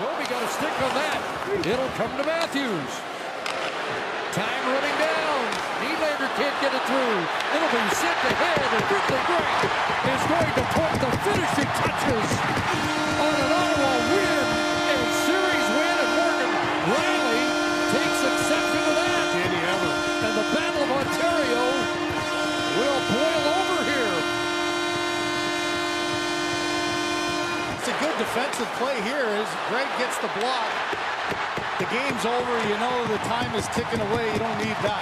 Kobe got a stick on that. It'll come to Matthews. Time running down. Nylander can't get it through. It'll be sent ahead, and Ridley Greig is going to put the finishing touches on an Ottawa win and series win, and Morgan Riley takes exception to that. And the Battle of Ontario will boil over here. It's a good defensive play here as Greig gets the block. The game's over, you know the time is ticking away, you don't need that.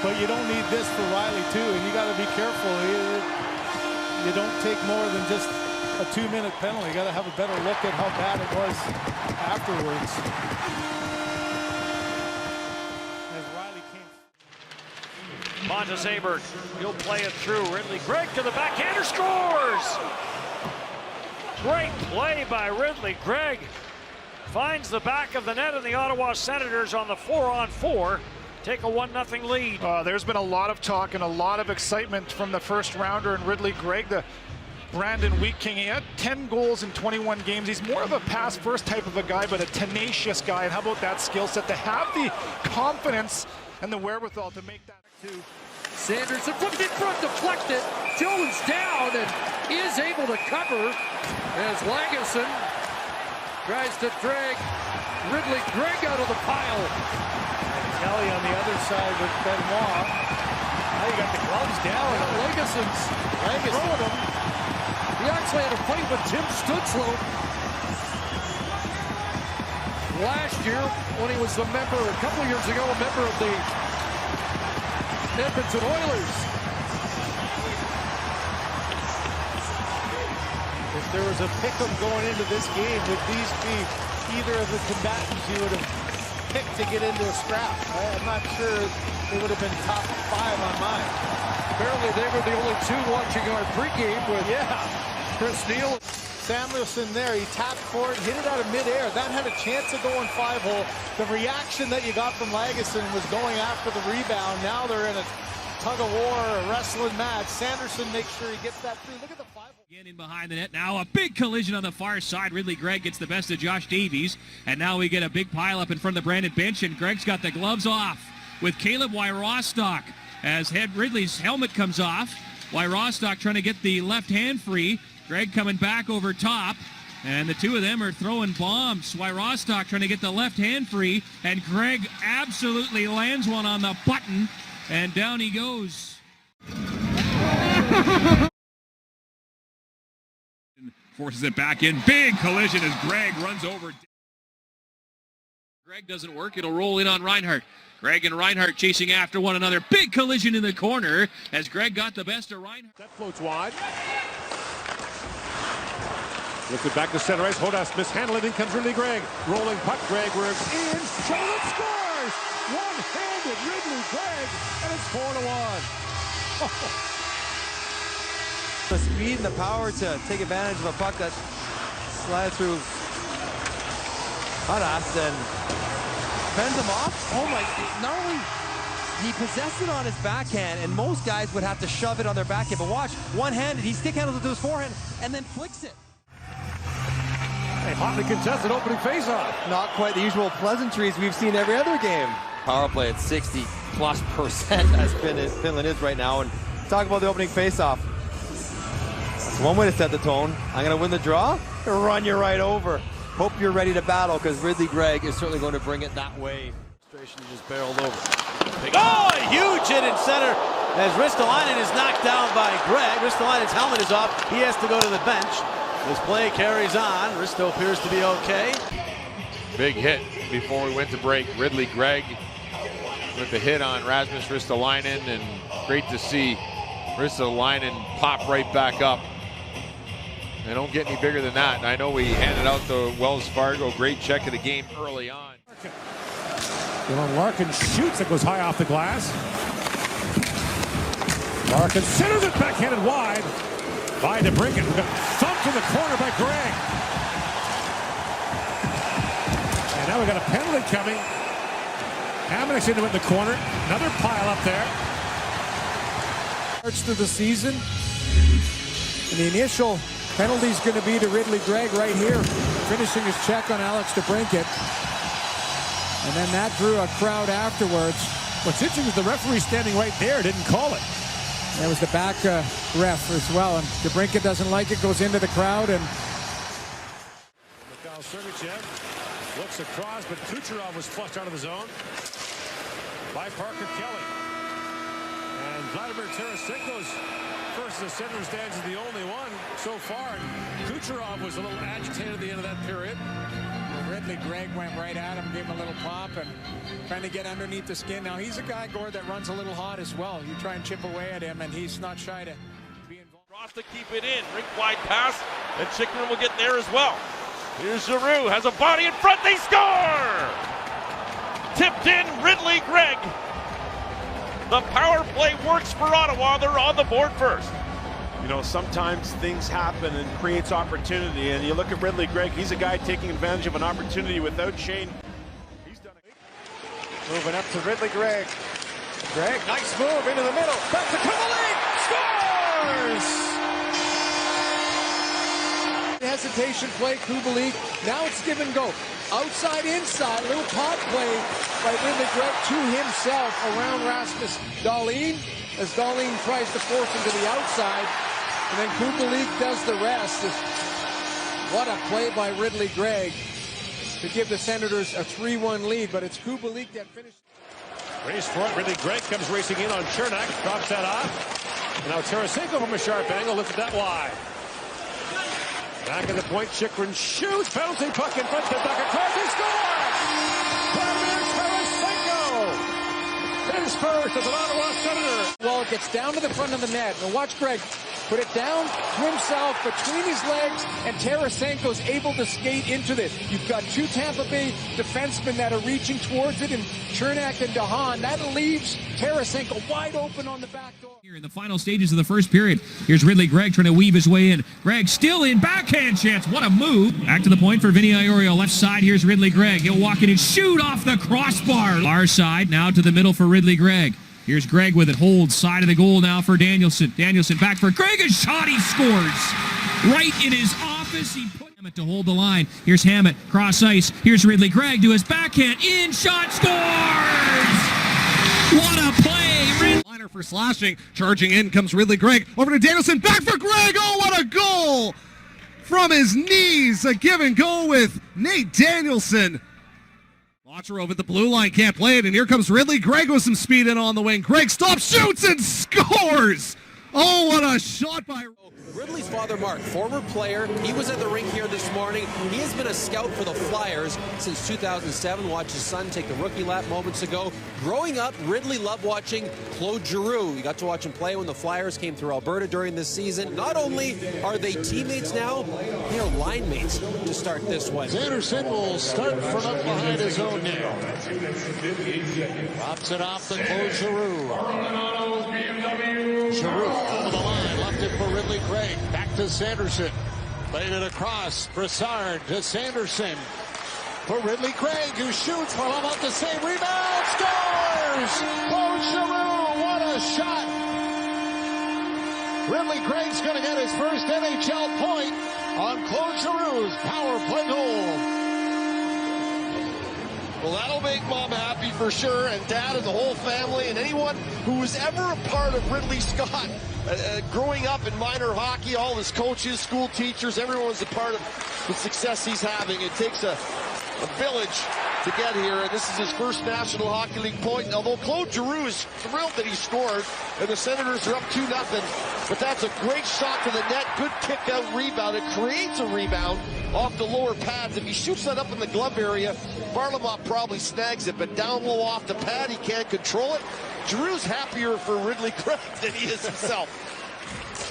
But you don't need this for Riley too, and you got to be careful. You don't take more than just a 2-minute penalty. You got to have a better look at how bad it was afterwards. As Riley came. Pontus Aberg, he'll play it through. Ridley Greig to the backhander, scores! Great play by Ridley Greig. Finds the back of the net, and the Ottawa Senators on the 4-on-4 take a 1-0 lead. There's been a lot of talk and a lot of excitement from the first rounder in Ridley Greig, the Brandon Wheat King. He had 10 goals in 21 games. He's more of a pass-first type of a guy, but a tenacious guy. And how about that skill set to have the confidence and the wherewithal to make that? Sanderson flips in front, deflected. Jones down and is able to cover as Lagesson tries to drag Ridley Greig out of the pile. Kelly on the other side with Benoit. Now you got the gloves down. Lagesson's throwing him. He actually had a fight with Tim Stutzlow last year when he was a member, a couple of years ago, a member of the Edmonton Oilers. If there was a pick'em going into this game, would these be either of the combatants you would have picked to get into a scrap? I'm not sure they would have been top 5 on mine. Apparently they were the only two watching our pregame with Chris Neal. Samuelson there, he tapped for it, hit it out of midair. That had a chance of going 5-hole. The reaction that you got from Lagesson was going after the rebound. Now they're in a tug-of-war, a wrestling match. Sanderson makes sure he gets that through. Look at the 5-hole. Again in behind the net. Now a big collision on the far side. Ridley Greig gets the best of Josh Davies. And now we get a big pile up in front of the Brandon bench. And Greig's got the gloves off with Caleb Wyrostok. As Ridley's helmet comes off. Wyrostok trying to get the left hand free. Greig coming back over top. And the two of them are throwing bombs. Wyrostok trying to get the left hand free. And Greig absolutely lands one on the button. And down he goes. Forces it back in. Big collision as Greig runs over. Greig doesn't work. It'll roll in on Reinhart. Greig and Reinhart chasing after one another. Big collision in the corner as Greig got the best of Reinhart. That floats wide. Lifted back to center ice. Hodas mishandled. In comes Ridley Greig. Rolling puck. Greig works in. Charlotte scores! One-handed Ridley Greig, and it's 4-1. The speed and the power to take advantage of a puck that slides through Hodas and fends him off. Oh my, not only he possessed it on his backhand, and most guys would have to shove it on their backhand, but watch, one-handed, he stick handles it to his forehand and then flicks it. A hotly contested opening faceoff. Not quite the usual pleasantries we've seen every other game. Power play at 60+% as Finland is right now, and talk about the opening faceoff. That's one way to set the tone. I'm going to win the draw, run you right over. Hope you're ready to battle, because Ridley Greig is certainly going to bring it that way. Just barreled over. Oh, a huge hit in center as Ristolainen is knocked down by Greig. Ristolainen's helmet is off. He has to go to the bench. This play carries on. Risto appears to be okay. Big hit before we went to break. Ridley Greig with the hit on Rasmus Ristolainen, and great to see Ristolainen pop right back up. They don't get any bigger than that. I know we handed out the Wells Fargo great check of the game early on. Dylan Larkin shoots. It goes high off the glass. Larkin centers it backhanded wide. By DeBrincat. Thumped in the corner by Greig. And now we got a penalty coming. Hamanek's into it in the corner. Another pile up there. Starts to the season. And the initial penalty is going to be to Ridley Greig right here. finishing his check on Alex DeBrincat. And then that drew a crowd afterwards. What's interesting is the referee standing right there didn't call it. That was the back ref as well. And DeBrincat doesn't like it, goes into the crowd. And Mikhail Sergachev looks across, but Kucherov was flushed out of the zone by Parker Kelly. And Vladimir Tarasenko's first in the center stands is the only one so far. And Kucherov was a little agitated at the end of that period. Ridley Greig went right at him, gave him a little pop, and trying to get underneath the skin. Now, he's a guy, Gord, that runs a little hot as well. You try and chip away at him, and he's not shy to be involved. Ross to keep it in. Rink wide pass, and Chychrun will get there as well. Here's Giroux, has a body in front, they score! Tipped in, Ridley Greig. The power play works for Ottawa. They're on the board first. You know, sometimes things happen and creates opportunity, and you look at Ridley Greig, he's a guy taking advantage of an opportunity without Shane. He's done it. Moving up to Ridley Greig. Greig, nice move into the middle. Back to Kubalik, scores! Hesitation play, Kubalik. Now it's give and go. Outside, inside, little pot play by Ridley Greig to himself around Rasmus Dahlin, as Dahlin tries to force him to the outside. And then Kubalik does the rest. What a play by Ridley Greig to give the Senators a 3-1 lead, but it's Kubalik that finished. Race for it. Ridley Greig comes racing in on Chernak, drops that off. And now Tarasenko from a sharp angle, lifted that wide. Back at the point, Chychrun shoots, bouncing puck in front, the duck across, he scores! Vladimir Tarasenko! His first as an Ottawa Senator. Well, it gets down to the front of the net. Now watch Greig put it down to himself between his legs, and Tarasenko's able to skate into this. You've got two Tampa Bay defensemen that are reaching towards it, and Chernak and Dahan. That leaves Tarasenko wide open on the back door. Here in the final stages of the first period, here's Ridley Greig trying to weave his way in. Greig still in, backhand chance. What a move. Back to the point for Vinny Iorio. Left side, here's Ridley Greig. He'll walk in and shoot off the crossbar. Far side, now to the middle for Ridley Greig. Here's Greig with it. Holds side of the goal now for Danielson. Danielson back for Greig. A shot, he scores. Right in his office. He put Hammett to hold the line. Here's Hammett, cross ice. Here's Ridley Greig to his backhand. In, shot, scores! What a play. Liner for slashing. Charging in comes Ridley Greig. Over to Danielson. Back for Greig. Oh, what a goal! From his knees. A give and go with Nate Danielson. Launcher over the blue line, can't play it, and here comes Ridley Greig with some speed in on the wing. Greig stops, shoots, and scores! Oh, what a shot by... Ridley's father, Mark, former player. He was at the rink here this morning. He has been a scout for the Flyers since 2007. Watched his son take the rookie lap moments ago. Growing up, Ridley loved watching Claude Giroux. You got to watch him play when the Flyers came through Alberta during this season. Not only are they teammates now, they are line mates to start this one. Anderson will start from up behind his own net. Drops it off to Claude Giroux. Giroux over the line, left it for Ridley Greig. Back to Sanderson. Played it across. Brassard to Sanderson. For Ridley Greig, who shoots from about the same rebound. Scores! Claude Giroux, what a shot! Ridley Greig's going to get his first NHL point on Claude Giroux's power play goal. Well, that'll make Mom happy for sure, and Dad and the whole family, and anyone who was ever a part of Ridley Scott. Growing up in minor hockey, all his coaches, school teachers, everyone was a part of the success he's having. It takes a village to get here, and this is his first National Hockey League point. Although Claude Giroux is thrilled that he scored, and the Senators are up 2-0, but that's a great shot to the net, good kick-out rebound. It creates a rebound off the lower pads. If he shoots that up in the glove area, Varlamov probably snags it, but down low off the pad, he can't control it. Giroux's happier for Ridley Greig than he is himself.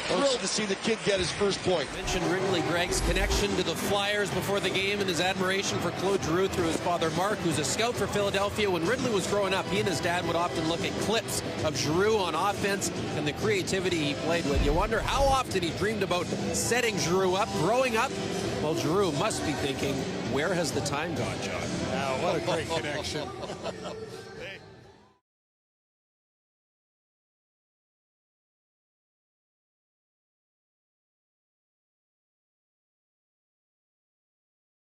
Thrilled to see the kid get his first point. Mentioned Ridley Greig's connection to the Flyers before the game and his admiration for Claude Giroux through his father Mark, who's a scout for Philadelphia. When Ridley was growing up, he and his dad would often look at clips of Giroux on offense and the creativity he played with. You wonder how often he dreamed about setting Giroux up. Growing up, well, Giroux must be thinking, where has the time gone, John? Wow, what a great connection.